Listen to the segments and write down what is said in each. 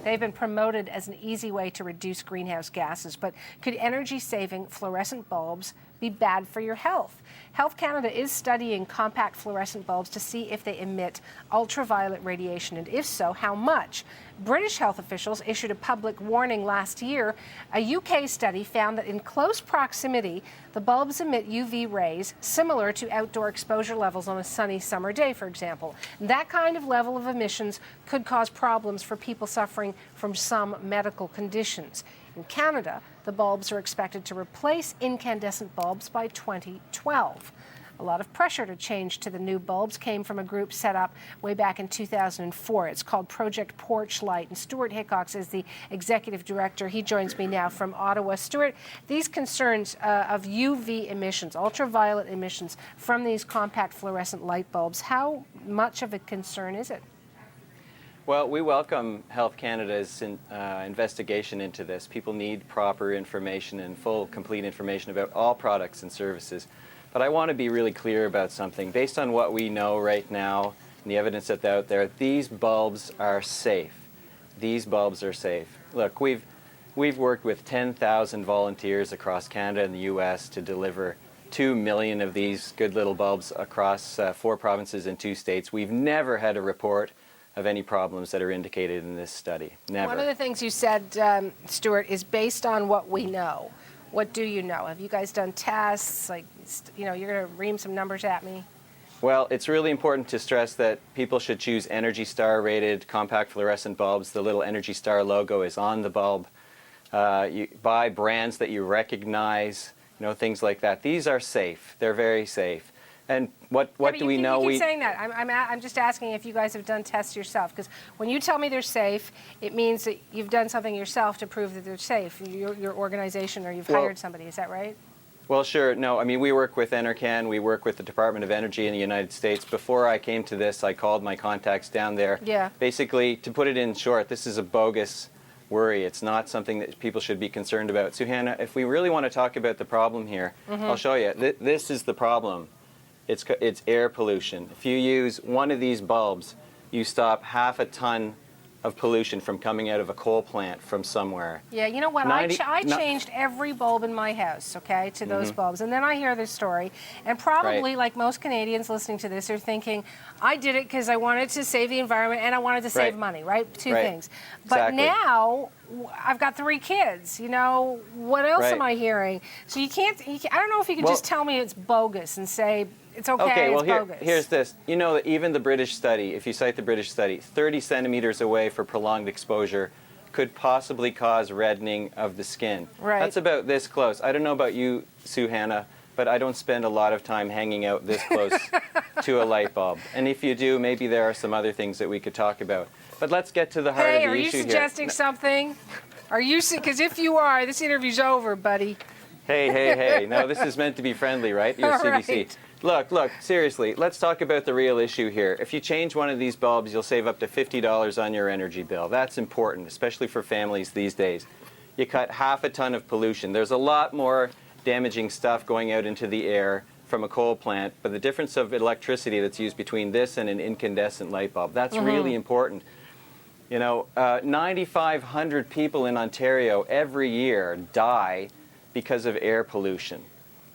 They've been promoted as an easy way to reduce greenhouse gases, but could energy-saving fluorescent bulbs be bad for your health? Health Canada is studying compact fluorescent bulbs to see if they emit ultraviolet radiation, and if so, how much. British health officials issued a public warning last year. A UK study found that in close proximity, the bulbs emit UV rays similar to outdoor exposure levels on a sunny summer day, for example. That kind of level of emissions could cause problems for people suffering from some medical conditions. In Canada, the bulbs are expected to replace incandescent bulbs by 2012. A lot of pressure to change to the new bulbs came from a group set up way back in 2004. It's called Project Porch Light, and Stuart Hickox is the executive director. He joins me now from Ottawa. Stuart, these concerns of UV emissions, ultraviolet emissions from these compact fluorescent light bulbs, how much of a concern is it? Well, we welcome Health Canada's investigation into this. People need proper information and full, complete information about all products and services. But I want to be really clear about something. Based on what we know right now and the evidence that's out there, these bulbs are safe. These bulbs are safe. Look, we've worked with 10,000 volunteers across Canada and the U.S. to deliver 2 million of these good little bulbs across 4 provinces and 2 states. We've never had a report of any problems that are indicated in this study. Never. One of the things you said, Stuart, is based on what we know. What do you know? Have you guys done tests? Like, you know, you're going to ream some numbers at me. Well, it's really important to stress that people should choose Energy Star rated compact fluorescent bulbs. The little Energy Star logo is on the bulb. You buy brands that you recognize, you know, things like that. These are safe. They're very safe. And what do we know? You keep saying that. I'm just asking if you guys have done tests yourself, because when you tell me they're safe, it means that you've done something yourself to prove that they're safe. Your organization, or you've hired somebody. Is that right? Well, sure. No, I mean, we work with Enercan. We work with the Department of Energy in the United States. Before I came to this, I called my contacts down there. Yeah. Basically, to put it in short, this is a bogus worry. It's not something that people should be concerned about. Suhanna, if we really want to talk about the problem here, I'll show you. This is the problem. It's air pollution. If you use one of these bulbs, you stop 1/2 ton of pollution from coming out of a coal plant from somewhere. Yeah, you know what? I changed every bulb in my house, okay, to those bulbs. And then I hear this story, and probably, like most Canadians listening to this, are thinking, I did it because I wanted to save the environment and I wanted to save money, right? Two things. But now, I've got 3 kids, you know, what else am I hearing? So you can't, I don't know if you can just tell me it's bogus and say, it's okay, it's bogus. Here's this. You know that even the British study, if you cite the British study, 30 centimeters away for prolonged exposure could possibly cause reddening of the skin. Right. That's about this close. I don't know about you, Suhanna, but I don't spend a lot of time hanging out this close to a light bulb. And if you do, maybe there are some other things that we could talk about. But let's get to the heart of the issue here. Hey, are you suggesting something? Are you, because if you are, this interview's over, buddy. Hey. No, this is meant to be friendly, right? You're CBC. Right. Look, seriously, let's talk about the real issue here. If you change one of these bulbs, you'll save up to $50 on your energy bill. That's important, especially for families these days. You cut 1/2 ton of pollution. There's a lot more damaging stuff going out into the air from a coal plant, but the difference of electricity that's used between this and an incandescent light bulb, that's really important. You know, 9,500 people in Ontario every year die because of air pollution,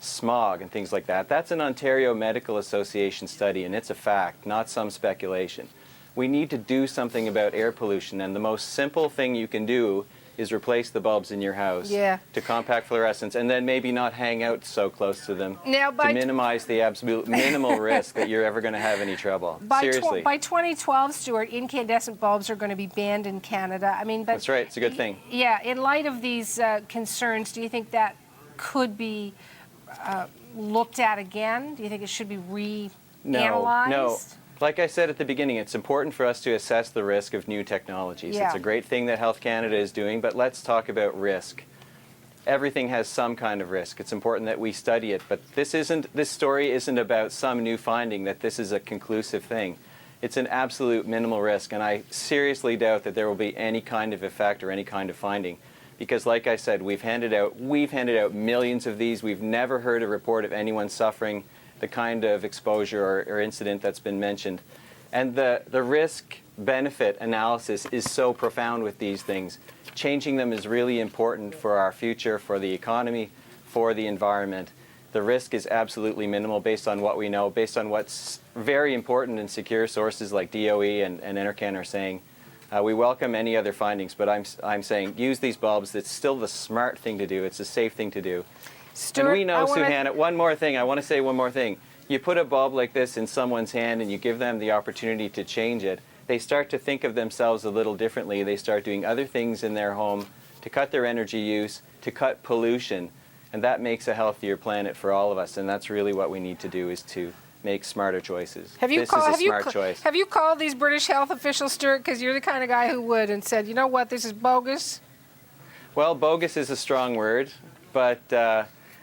smog and things like that. That's an Ontario Medical Association study, and it's a fact, not some speculation. We need to do something about air pollution, and the most simple thing you can do is replace the bulbs in your house to compact fluorescents, and then maybe not hang out so close to them to minimize the absolute minimal risk that you're ever going to have any trouble. Seriously. By 2012, Stuart, incandescent bulbs are going to be banned in Canada. I mean, that's right. It's a good thing. Yeah. In light of these concerns, do you think that could be looked at again? Do you think it should be reanalyzed? No. Like I said at the beginning, it's important for us to assess the risk of new technologies. Yeah. It's a great thing that Health Canada is doing, but let's talk about risk. Everything has some kind of risk. It's important that we study it, but this story isn't about some new finding that this is a conclusive thing. It's an absolute minimal risk, and I seriously doubt that there will be any kind of effect or any kind of finding. Because like I said, we've handed out millions of these. We've never heard a report of anyone suffering the kind of exposure or incident that's been mentioned. And the risk-benefit analysis is so profound with these things. Changing them is really important for our future, for the economy, for the environment. The risk is absolutely minimal based on what we know, based on what's very important and secure sources like DOE and Enercan are saying. We welcome any other findings, but I'm saying use these bulbs. It's still the smart thing to do. It's a safe thing to do. Stuart, and we know, Suhanna, one more thing. I want to say one more thing. You put a bulb like this in someone's hand and you give them the opportunity to change it, they start to think of themselves a little differently. They start doing other things in their home to cut their energy use, to cut pollution, and that makes a healthier planet for all of us, and that's really what we need to do, is to make smarter choices. This is a smart choice. Have you called these British health officials, Stuart, because you're the kind of guy who would, and said, you know what, this is bogus? Well, bogus is a strong word, but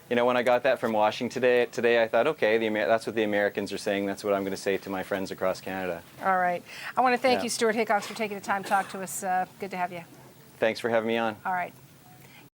you know, when I got that from Washington today, I thought, okay, that's what the Americans are saying. That's what I'm going to say to my friends across Canada. All right. I want to thank you, Stuart Hickox, for taking the time to talk to us. Good to have you. Thanks for having me on. All right.